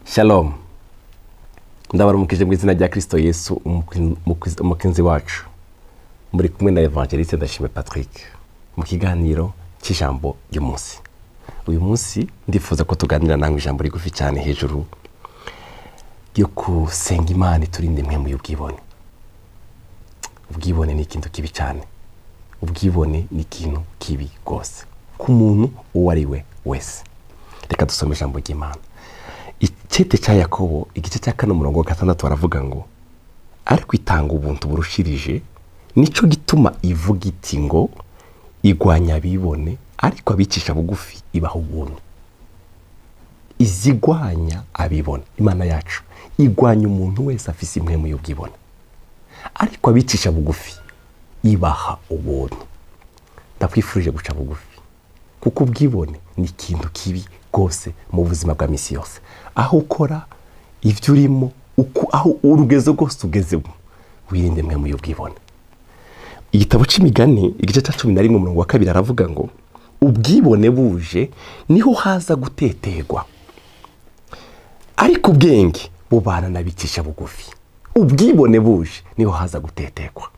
Shalom. Ndabaramukije mu izina rya Kristo Yesu umukinzi wacu. Muri kumwe na Evangeliste Ndashime Patrick mu kiganiro cy'ijambo ry'umunsi. Uyu munsi ndifuza ko tuganira namwe ijambo rigufi cyane hejuru yo kusenga Imana turinde mwe mu y'ubwibone. Ubwibone ni ikintu kibi cyane. Ubwibone ni ikintu kibi gose ku muntu uwo ari we wese. Reka dusome ijambo ry'Imana. Icyete cya Yakobo igice cya 4:6 baravuga ngo ariko itanga ubuntu burushirije nico gituma ivuga iti ngo igwanya bibone ariko abicisha bugufi ibaho ubuntu. Izigwanya abibone Imana yacu igwanya umuntu wese afise imwe mu y'ubwibone ariko abicisha bugufi ibaha ubuntu. Ndakwifurije guca bugufi kuko ubwibone ni ikintu kibi gose mu buzima bwa misi yose. Aho ukora ivyo urimo aho urugezo gose ugezemo wirinde mwe mu y'ubwibone. Igitabo c'imigani igice cya 11:2 aravuga ngo ubwibone buje niho haza guteterwa ariko ubwenge bubana nabicisha bugufi. Ubwibone buje niho haza guteterwa.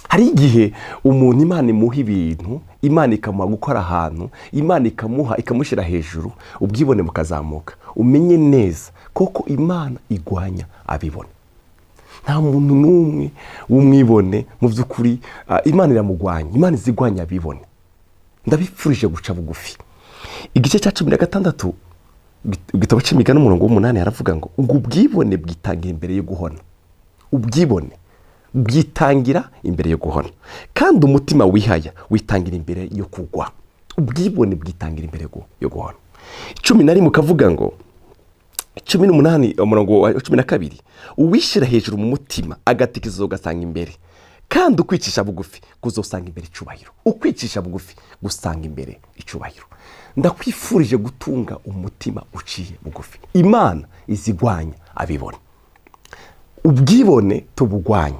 Hari igihe umuntu Imana imuha ibintu, Imana ikamuha gukora ahantu, Imana ikamushira hejuru, ubwibone bukazamuka. Umenye neza koko Imana igwanya abibone. Nta muntu numwe w'umwibone mu byukuri Imana iramugwanya. Imana izigwanya abibone. Ndabifurije guca bugufi. Igice cya 16 igitabo c'imigani 8 aravuga ngo ubwibone bwitangira imbere yo guhona. Ubwibone bwitangira imbere yo guhona kandi umutima wihaya witangira imbere yo kugwa. Ubwibone bwitangira imbere yo guhona. 11 kavuga ngo 18:12 uwishira hejuru mu mutima agatikizo ugasanga imbere kandi ukwicisha bugufi kuzosanga imbere icubahiro. Ukwicisha bugufi gusanga imbere icubahiro. Ndakwifurije gutunga umutima uciye bugufi. Imana izigwanya abibone. Ubwibone tubugwanya.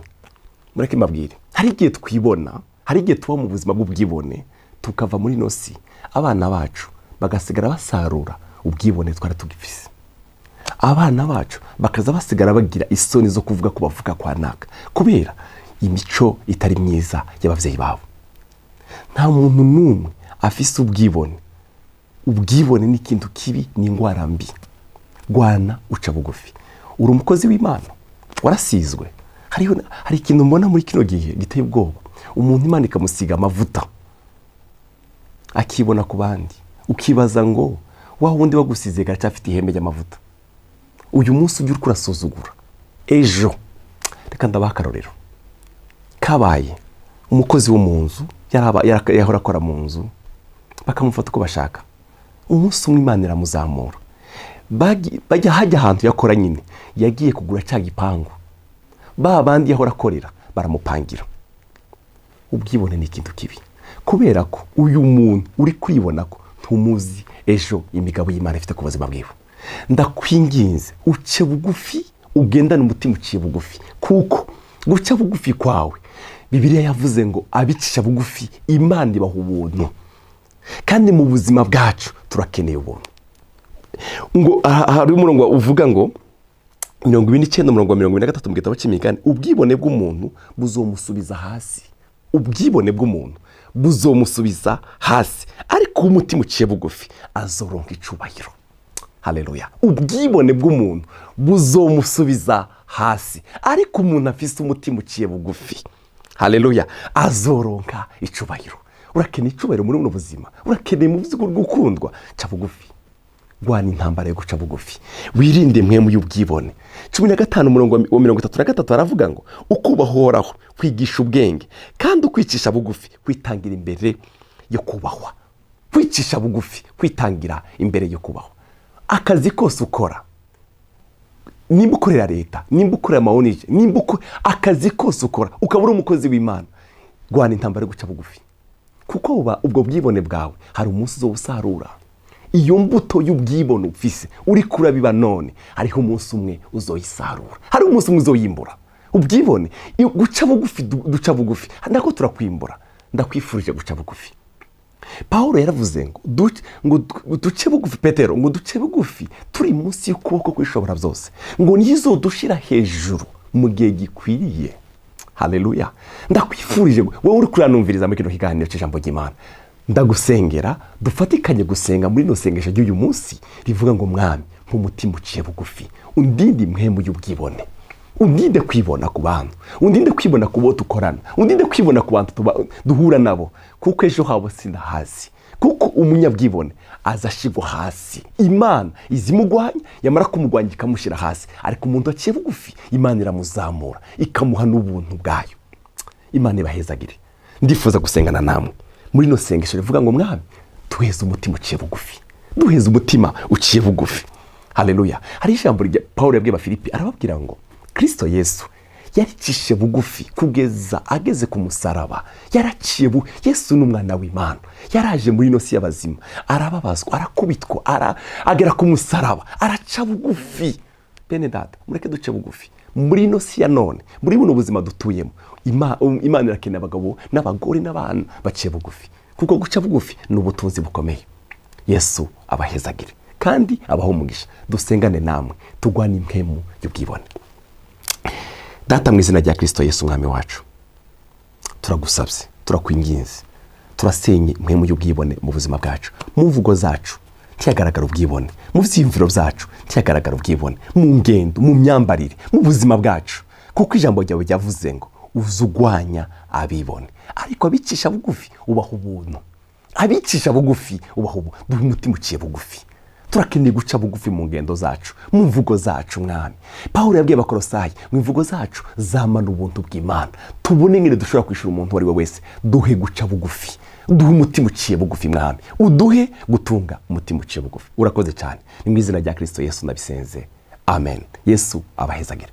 Mureke mbabwire, hari igihe twibona, hari igihe tuba mu buzima bw'ubwibone tukava muri nosi, abana bacu bagasigara basarura ubwibone twari tugifise. Abana bacu bakaza basigara bagira isoni zo kuvuga ko bavuga kwa naka kubera imico itari myiza y'abavyeyi babo. Nta muntu numwe afise ubwibone. Ubwibone ni ikintu kibi, ni ingwara mbi. Gwana uca bugufi. Uri umukozi w'Imana, warasizwe. Hari ikintu mbona muri kino gihe giteye ubwoba. Umuntu Imana ikamusiga amavuta akibona ku bandi, ukibaza ngo wa wundi wagusize gacafite ihembe y'amavuta. Uyu munsi ujye urasuzugura. Ejo reka ndabakarorero kabaye umukozi wo mu nzu yahora akora mu nzu bakamufata uko bashaka. Umunsi umwe Imana iramuzamura bajya hajya ahantu yakora nyine yagiye kugura cya gipangu. Bandi yahora akorera baramupangira. Ubwibone ni ikintu kibi kubera ko uyu muntu uri kwibona ko ntumuzi ejo imigabo y'Imana ifite ku buzima bwiwe. Ndakwinginze uce bugufi, ugendane umutima uciye bugufi kuko guca bugufi kwawe Bibiliya yavuze ngo abicisha bugufi Imana ibaha ubuntu. Kandi mu buzima bwacu turakeneye ubuntu. Ngo hari umurongo uvuga ngo 29:23 mu gitabo c'imigani ubwibone bw'umuntu buzomusubiza hasi. Ubwibone bw'umuntu buzomusubiza hasi ariko umutima uciye bugufi azoronka icubahiro. Haleluya. Ubwibone bw'umuntu buzomusubiza hasi ariko umuntu afise umutima uciye bugufi, haleluya, azoronka icubahiro. Urakeneye icubahiro muri buno buzima, urakeneye mu buzima bw'ukundwa, ca bugufi. Gwana intambara yo guca bugufi. Wirinde mwe mu y'ubwibone. 15:33 aravuga ngo ukubahoraho kwigisha ubwenge kandi ukwicisha bugufi kwitangira imbere yo kubahwa. Kwicisha bugufi kwitangira imbere yo kubahwa. Akazi kose ukora, nimba ukorera leta, nimba ukorera maonije, nimba akazi kose ukora ukabura umukozi w'Imana, gwana intambara yo guca bugufi kuko ubwo bwibone bwawe hari umunsi uzobusarura. Iyo mbuto y'ubwibone ufise uri kurabiba none hariho umunsi umwe uzoyisarura, hari umunsi umwe uzoyimbura. Ubwibone guca bugufi duca bugufi ndako turakwimbura. Ndakwifurije guca bugufi. Pawulo yaravuze ngo duce bugufi, Petero ngo duce bugufi turi munsi y'ukuboko kw'ishobora byose, ngo nizo dushira hejuru mu gihe gikwiriye. Haleluya. Ndakwifurije wowe uri kuranumviriza muri kino kiganiro cy'ijambo ry'Imana, ndagusengera dufatikanye gusenga muri no sengesho ry'uyu munsi rivuga ngo mwami mu mutima uciye bugufi undinde mpemu y'ubwibone, undinde kwibona ku bantu, undinde kwibona ku bo dukorana, undinde kwibona ku bantu duhura nabo, kuko ejo habo sindahazi, kuko umunyabwibone azashigwa hasi, Imana izimugwanya, yamara kumugwanya ikamushyira hasi, ariko umuntu aciye bugufi Imana iramuzamura ikamuha n'ubuntu bwayo. Imana ibahezagire. Ndifuza gusengana namwe muri no sengesho rivuga ngo mwami duheze umutima uciye bugufi, duheze umutima uciye bugufi. Haleluya. Hari ijambo rya Pawulo yabwiye Abafilipi, arababwira ngo Kristo Yesu yaricishe bugufi kugeza ageze ku musaraba. Yaraciye Yesu n'umwana w'Imana, yaraje muri no si y'abazima, arababazwa, arakubitwa, agera ku musaraba, araca bugufi. Bene data, mureke duce bugufi muri no si ya none, muri buno buzima dutuyemo. Imana irakeneye abagabo n'abagore n'abana baciye bugufi, kuko guca bugufi ni ubutunzi bukomeye. Yesu abahezagire kandi abaho umugisha. Dusengane namwe tugwana impemu y'ubwibone. Data, mu izina rya Kristo Yesu umwami wacu, turagusabye, turakwinginze, turasenye impemu y'ubwibone mu buzima bwacu, mu mvugo zacu ntiyagaragara ubwibone, mu byiyumviro byacu ntiyagaragara ubwibone, mu ngendo, mu myambarire, mu buzima bwacu, kuko ijambo ryawe ryavuze ngo uzugwanya abibone, ariko abicisha bugufi ubaha ubuntu. Abicisha bugufi ubaha ubuntu. Duhe umutima uciye bugufi. Turakeneye guca bugufi mu ngendo zacu, mu mvugo zacu mwami. Pawulo yabwiye Abakolosayi mu mvugo zacu zamana ubuntu bw'Imana, tubone ngene dushobora kwishura umuntu wari we wese. Duhe guca bugufi, duhe umutima uciye bugufi mwami, uduhe gutunga umutima uciye bugufi. Urakoze cyane, ni mu izina rya Kristo Yesu nabisenze, amen. Yesu abahezagire.